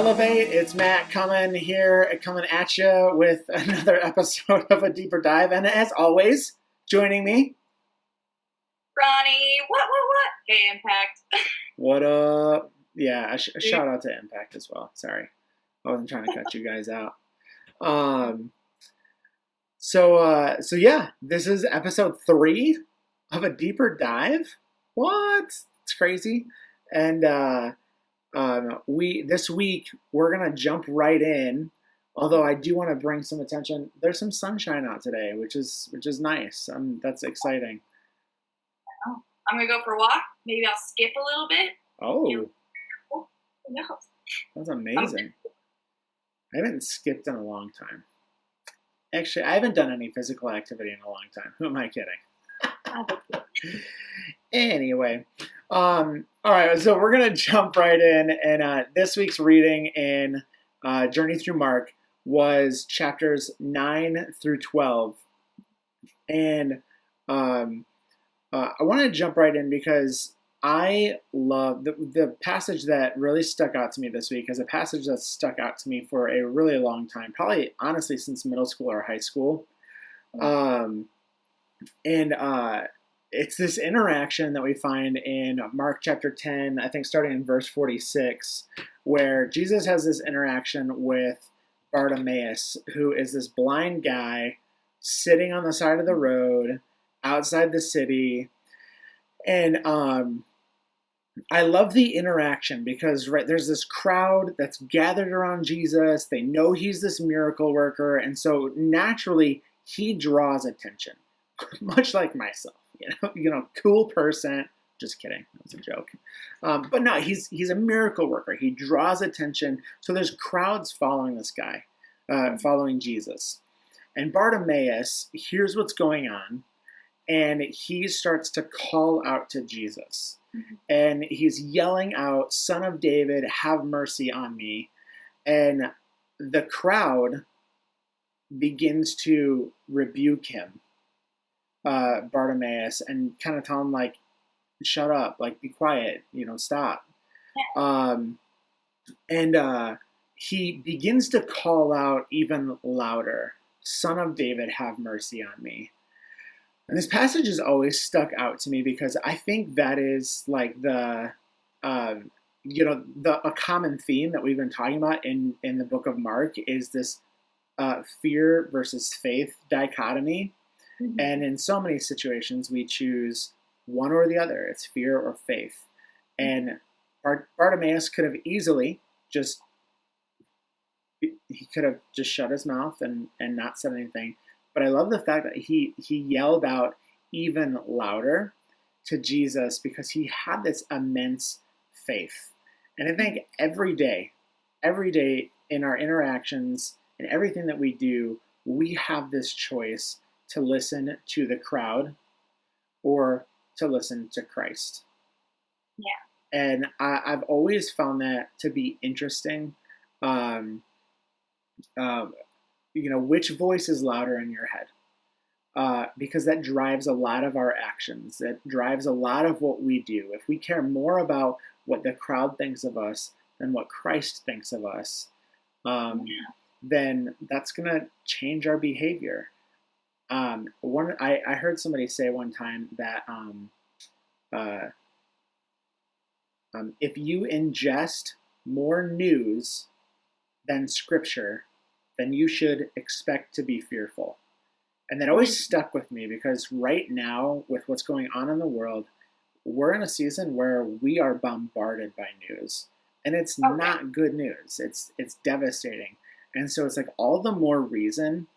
Elevate. It's Matt coming at you with another episode of A Deeper Dive. And as always, joining me, Roni, what? Hey, Impact. What up? Yeah, a shout out to Impact as well. Sorry, I wasn't trying to cut you guys out. So yeah, this is episode 3 of A Deeper Dive. What? It's crazy. And this week we're gonna jump right in. Although I do want to bring some attention. There's some sunshine out today, which is nice. That's exciting. I'm gonna go for a walk. Maybe I'll skip a little bit. Oh, who knows? That's amazing. I haven't skipped in a long time. Actually, I haven't done any physical activity in a long time. Who am I kidding? Anyway, all right. So we're gonna jump right in, and this week's reading in Journey Through Mark was chapters 9 through 12, and I want to jump right in because I love the passage that really stuck out to me this week is a passage that's stuck out to me for a really long time, probably honestly since middle school or high school. It's this interaction that we find in Mark chapter 10, I think starting in verse 46, where Jesus has this interaction with Bartimaeus, who is this blind guy sitting on the side of the road outside the city. And I love the interaction because there's this crowd that's gathered around Jesus. They know he's this miracle worker, and so naturally he draws attention, much like myself. Cool person. Just kidding. That was a joke. But no, he's a miracle worker. He draws attention. So there's crowds following this guy, following Jesus. And Bartimaeus hears what's going on, and he starts to call out to Jesus. Mm-hmm. And he's yelling out, "Son of David, have mercy on me." And the crowd begins to rebuke him, Bartimaeus, and kind of tell him, like, shut up, like, be quiet, stop. Yeah. And he begins to call out even louder, "Son of David, have mercy on me." And this passage has always stuck out to me because I think that is like a common theme that we've been talking about in the book of Mark is this fear versus faith dichotomy. Mm-hmm. And in so many situations, we choose one or the other. It's fear or faith. And Bartimaeus could have easily just shut his mouth and not said anything. But I love the fact that he yelled out even louder to Jesus because he had this immense faith. And I think every day in our interactions and everything that we do, we have this choice to listen to the crowd or to listen to Christ. Yeah. And I've always found that to be interesting. Which voice is louder in your head? Because that drives a lot of our actions. That drives a lot of what we do. If we care more about what the crowd thinks of us than what Christ thinks of us, then that's going to change our behavior. I heard somebody say one time that if you ingest more news than Scripture, then you should expect to be fearful. And that always stuck with me because right now, with what's going on in the world, we're in a season where we are bombarded by news. And it's not good news. It's devastating. And so it's like all the more reason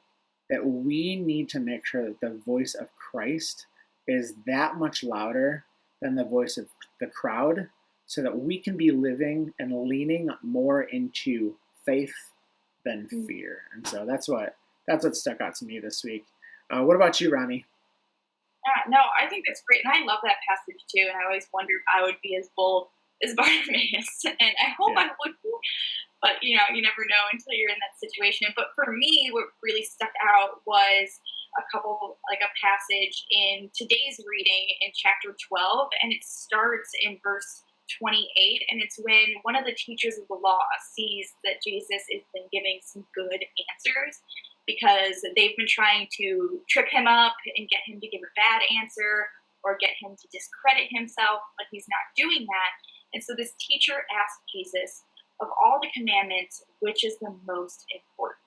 that we need to make sure that the voice of Christ is that much louder than the voice of the crowd so that we can be living and leaning more into faith than fear. And so that's what stuck out to me this week. What about you, Roni? No, I think that's great. And I love that passage too. And I always wondered if I would be as bold as Bartimaeus. And I hope I would be. But, you never know until you're in that situation. But for me, what really stuck out was a passage in today's reading in chapter 12. And it starts in verse 28, and it's when one of the teachers of the law sees that Jesus has been giving some good answers because they've been trying to trip him up and get him to give a bad answer or get him to discredit himself, but he's not doing that. And so this teacher asked Jesus, of all the commandments, which is the most important?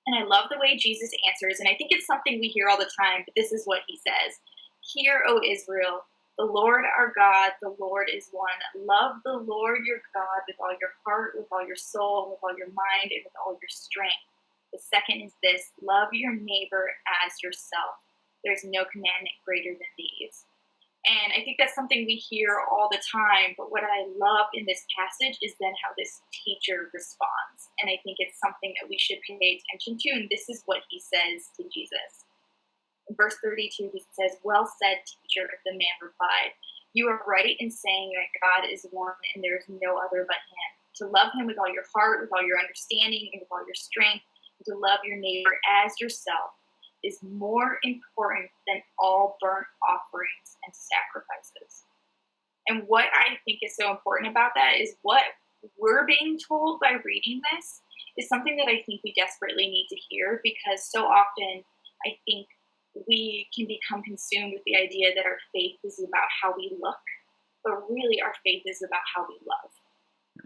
And I love the way Jesus answers, and I think it's something we hear all the time, but this is what he says. Hear, O Israel, the Lord our God, the Lord is one. Love the Lord your God with all your heart, with all your soul, with all your mind, and with all your strength. The second is this, love your neighbor as yourself. There's no commandment greater than these. And I think that's something we hear all the time, but what I love in this passage is then how this teacher responds. And I think it's something that we should pay attention to, and this is what he says to Jesus. In verse 32, he says, well said, teacher, the man replied. You are right in saying that God is one and there is no other but him. To love him with all your heart, with all your understanding, and with all your strength, and to love your neighbor as yourself is more important than all burnt offerings and sacrifices. And what I think is so important about that is what we're being told by reading this is something that I think we desperately need to hear, because so often I think we can become consumed with the idea that our faith is about how we look, but really our faith is about how we love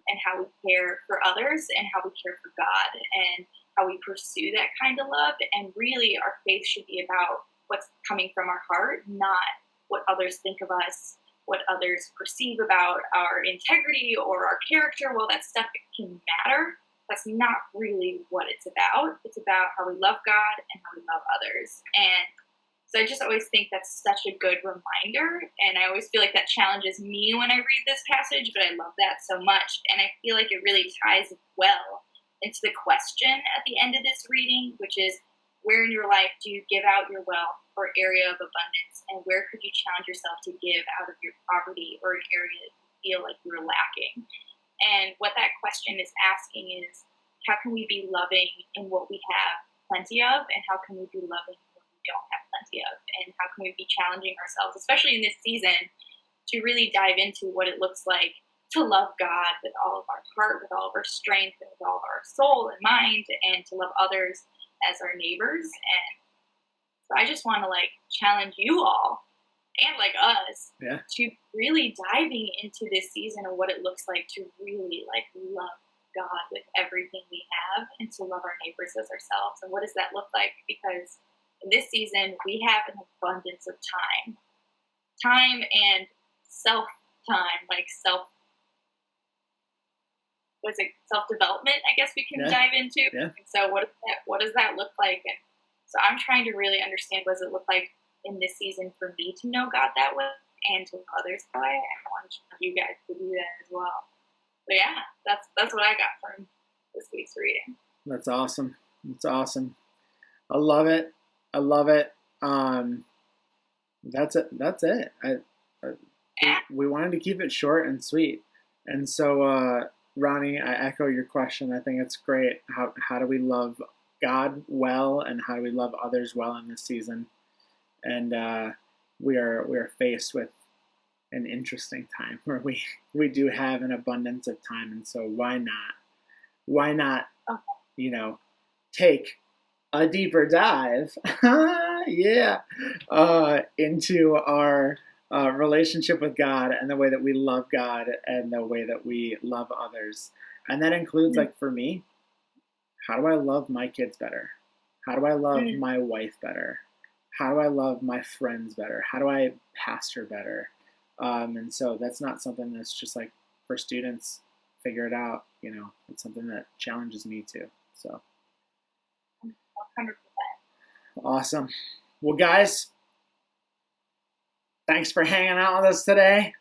and how we care for others and how we care for God and how we pursue that kind of love. And really our faith should be about what's coming from our heart, not what others think of us, what others perceive about our integrity or our character. Well, that stuff can matter. That's not really what it's about. It's about how we love God and how we love others. And so I just always think that's such a good reminder. And I always feel like that challenges me when I read this passage, but I love that so much. And I feel like it really ties well into the question at the end of this reading, which is, where in your life do you give out your wealth or area of abundance? And where could you challenge yourself to give out of your poverty or an area that you feel like you're lacking? And what that question is asking is, how can we be loving in what we have plenty of? And how can we be loving in what we don't have plenty of? And how can we be challenging ourselves, especially in this season, to really dive into what it looks like to love God with all of our heart, with all of our strength, and with all of our soul and mind, and to love others as our neighbors. And so I just want to challenge you all and us to really diving into this season of what it looks like to really love God with everything we have and to love our neighbors as ourselves. And what does that look like? Because in this season we have an abundance of time and self-time, self-development, I guess we can dive into. And so what does that look like? And so I'm trying to really understand, what does it look like in this season for me to know God that way and to others that way. And I want you guys to do that as well. So yeah, that's what I got from this week's reading. That's awesome. That's awesome. I love it. That's it. We wanted to keep it short and sweet. And so, Roni, I echo your question. I think it's great. How do we love God well, and how do we love others well in this season? And we are faced with an interesting time where we do have an abundance of time, and so why not take a deeper dive into our relationship with God and the way that we love God and the way that we love others. And that includes, for me, how do I love my kids better? How do I love my wife better? How do I love my friends better? How do I pastor better? And so that's not something that's just for students, figure it out. It's something that challenges me too. So 100%. Awesome. Well, guys, thanks for hanging out with us today.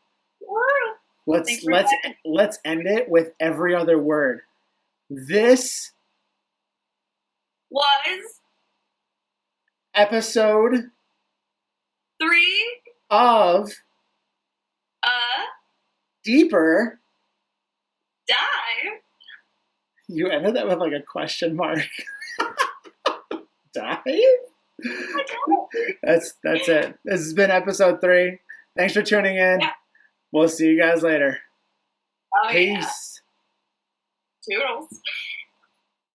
Let's end it with every other word. This was episode 3 of a deeper dive. You ended that with a question mark. Dive? That's it. This has been episode 3. Thanks for tuning in. Yeah. We'll see you guys later. Oh, yeah. Peace. Toodles.